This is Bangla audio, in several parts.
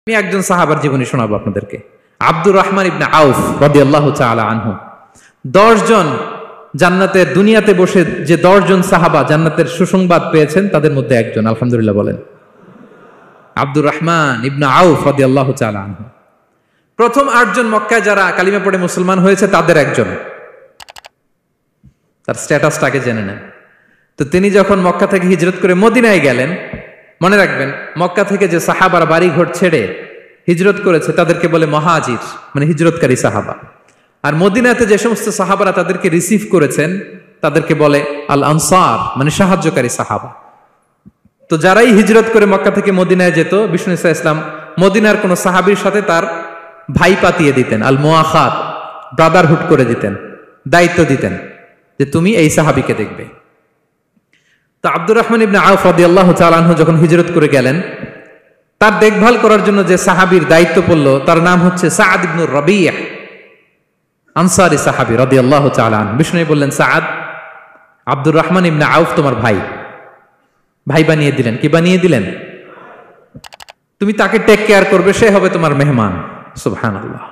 আমি একজন সাহাবার জীবনী শোনাবো আপনাদেরকে। আব্দুর রহমান ইবনে আউফ রাদিয়াল্লাহু তাআলা আনহু। 10 জন জান্নাতের দুনিয়াতে বসে যে 10 জন সাহাবা জান্নাতের সুসংবাদ পেয়েছেন তাদের মধ্যে একজন, আলহামদুলিল্লাহ বলেন। আব্দুর রহমান ইবনে আউফ রাদিয়াল্লাহু তাআলা আনহু প্রথম 8 জন মক্কায় যারা কালিমা পড়ে মুসলমান হয়েছে তাদের একজন। তার স্ট্যাটাসটাকে জেনে নেন। তো তিনি যখন মক্কা থেকে হিজরত করে মদিনায় গেলেন, মনে রাখবেন মক্কা থেকে যে সাহাবারা বাড়ি ঘর ছেড়ে হিজরত করেছে তাদেরকে বলে মহাজির, মানে হিজরতকারী সাহাবা। আর মদিনাতে যে সমস্ত সাহাবারা তাদেরকে রিসিভ করেছেন তাদেরকে বলে আল আনসার, মানে সাহায্যকারী সাহাবা। তো যারাই হিজরত করে মক্কা থেকে মদিনায় যেত, বিষ্ণু ইসা ইসলাম মদিনার কোন সাহাবীর সাথে তার ভাই পাতিয়ে দিতেন, আল মুআখাত, ব্রাদারহুড করে দিতেন, দায়িত্ব দিতেন যে তুমি এই সাহাবীকে দেখবে। তো আব্দুর রহমান ইবনে আউফ রাদিয়াল্লাহু তাআলা আনহু যখন হিজরত করে গেলেন, তার দেখভাল করার জন্য যে সাহাবীর দায়িত্ব পড়ল তার নাম হচ্ছে সাআদ ইবনে রাবি', আনসারী সাহাবী রাদিয়াল্লাহু তাআলা আনহু। বিষ্ণু বললেন, সাআদ, আব্দুর রহমান ইবনে আউফ তোমার ভাই, ভাই বানিয়ে দিলেন। কি বানিয়ে দিলেন? তুমি তাকে টেক কেয়ার করবে, সে হবে তোমার মেহমান। সুবহানাল্লাহ।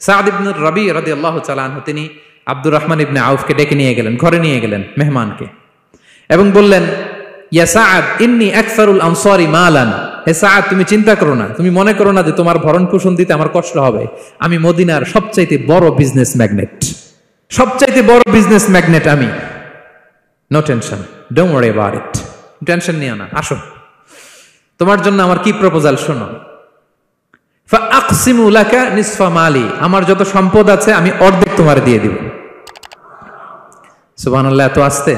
সাআদ ইবনে রাবি' রাদিয়াল্লাহু তাআলা আনহু তিনি আব্দুর রহমান ইবনে আউফকে ডেকে নিয়ে গেলেন, ঘরে নিয়ে গেলেন মেহমানকে, এবং বললেন, ইয়া সাআদ ইন্নী আকসারুল আনসারি মালান। হে সাআদ, তুমি চিন্তা করো না, তুমি মনে করো না যে তোমার ভরণ পোষণ দিতে আমার কষ্ট হবে। আমি মদিনার সবচাইতে বড় বিজনেস ম্যাগনেট, সবচাইতে বড় বিজনেস ম্যাগনেট আমি। No tension, don't worry about it. Tension নিও না, আসো, তোমার জন্য আমার কি প্রপোজাল শোনো। ফাআকসিমু লাকা নিসফা মালি, আমার যত সম্পদ আছে আমি অর্ধেক তোমার দিয়ে দিব। সুবহানাল্লাহ। এত আসতে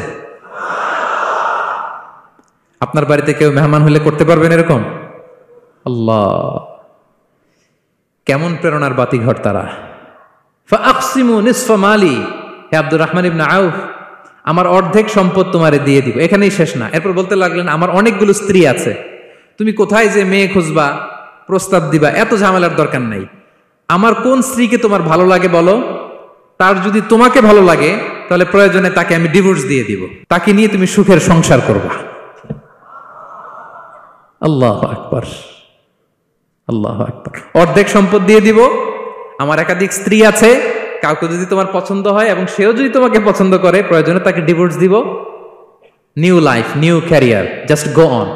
আপনার বাড়িতে কেউ মেহমান হলে করতে পারবেন এরকম? আল্লাহ, কেমন প্রেরণার বাতিঘর তারা। ফাআকসিমু নিসফা মালি, হে আব্দুর রহমান ইবনে আউফ, আমার অর্ধেক সম্পদ তোমারে দিয়ে দিব। এখানেই শেষ না, এরপর বলতে লাগলেন, আমার অনেকগুলো স্ত্রী আছে, তুমি কোথায় যে মেয়ে খুঁজবা, প্রস্তাব দিবা, এত ঝামেলার দরকার নাই। আমার কোন স্ত্রীকে তোমার ভালো লাগে বলো, তার যদি তোমাকে ভালো লাগে তাহলে প্রয়োজনে তাকে আমি ডিভোর্স দিয়ে দিব, তাকে নিয়ে তুমি সুখের সংসার করবা। আল্লাহু আকবার, আল্লাহু আকবার। অর্ধেক সম্পদ দিয়ে দিব, আমার একাধিক স্ত্রী আছে, কাউকে যদি তোমার পছন্দ হয় এবং সেও যদি তোমাকে পছন্দ করে, প্রয়োজনে তাকে ডিভোর্স দিব। New life, new career, just go on.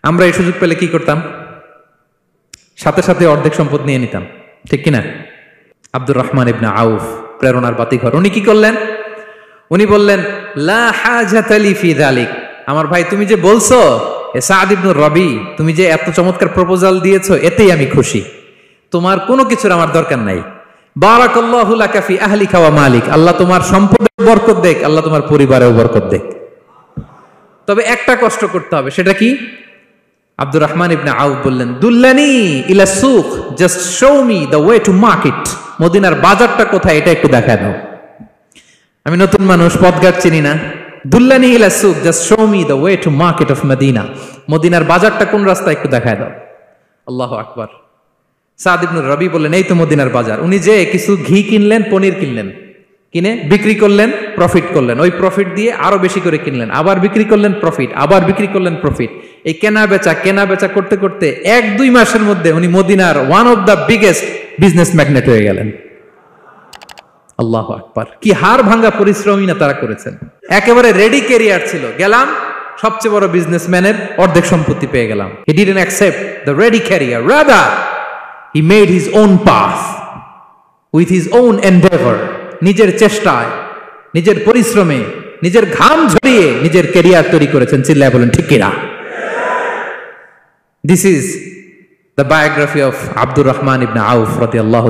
আমরা এই সুযোগ পেলে কি করতাম? সাথে সাথে অর্ধেক সম্পদ নিয়ে নিতাম, ঠিক কিনা? আব্দুর রহমান ইবনে আউফ প্রেরণার বাতিঘর। উনি কি করলেন? উনি বললেন, লা হাজাতা লি ফি যালিক। আমার ভাই, তুমি যে বলছো, এ সাআদ ইবনে রাবি, তুমি যে এত চমৎকার প্রপোজাল দিয়েছো, এতেই আমি খুশি। তোমার কোনো কিছুর আমার দরকার নাই। বারাকাল্লাহু লাকা ফি আহলিকা ওয়া মালিক, আল্লাহ তোমার সম্পদে বরকত দেখ, আল্লাহ তোমার পরিবারেও বরকত দেখ। তবে একটা কষ্ট করতে হবে, সেটা কি? আব্দুর রহমান ইবনে আউফ বললেন, দুল্লানি ইলা সুক, just show me the way to market. মদিনার বাজারটা কোথায় এটা একটু দেখায় দাও। আমি নতুন মানুষ, পথঘাট চিনি না। দুল্লানি ইলা সুক, just show me the way to market of Medina. মদিনার বাজারটা কোন রাস্তা একটু দেখায় দাও। আল্লাহু আকবার। সাআদ ইবনে রাবি বললেন, এই তো মদিনার বাজার। উনি যে কিছু ঘি কিনলেন, পনির কিনলেন, কিনে বিক্রি করলেন, প্রফিট করলেন। ওই প্রফিট দিয়ে আরো বেশি করে কিনলেন, আবার বিক্রি করলেন, প্রফিট, আবার বিক্রি করলেন, প্রফিট। এই কেনা বেচা করতে করতে 1-2 মাসের মধ্যে উনি মদিনার one of the biggest business magnate হয়ে গেলেন। আল্লাহু আকবার। কি হাড় ভাঙ্গা পরিশ্রমই না তারা করেছেন। একেবারে রেডি ক্যারিয়ার ছিল, গেলাম সবচেয়ে বড় বিজনেসম্যানের অর্ধেক সম্পত্তি পেয়ে গেলাম। He didn't accept the ready career, rather he made his own path with his own Endeavour. নিজের চেষ্টায়, নিজের পরিশ্রমে, নিজের ঘাম ঝরিয়ে নিজের ক্যারিয়ার তৈরি করেছেন। চিল্লায় বলেন ঠিক কিনা? This is the biography of Abdur Rahman ibn Auf radiyallahu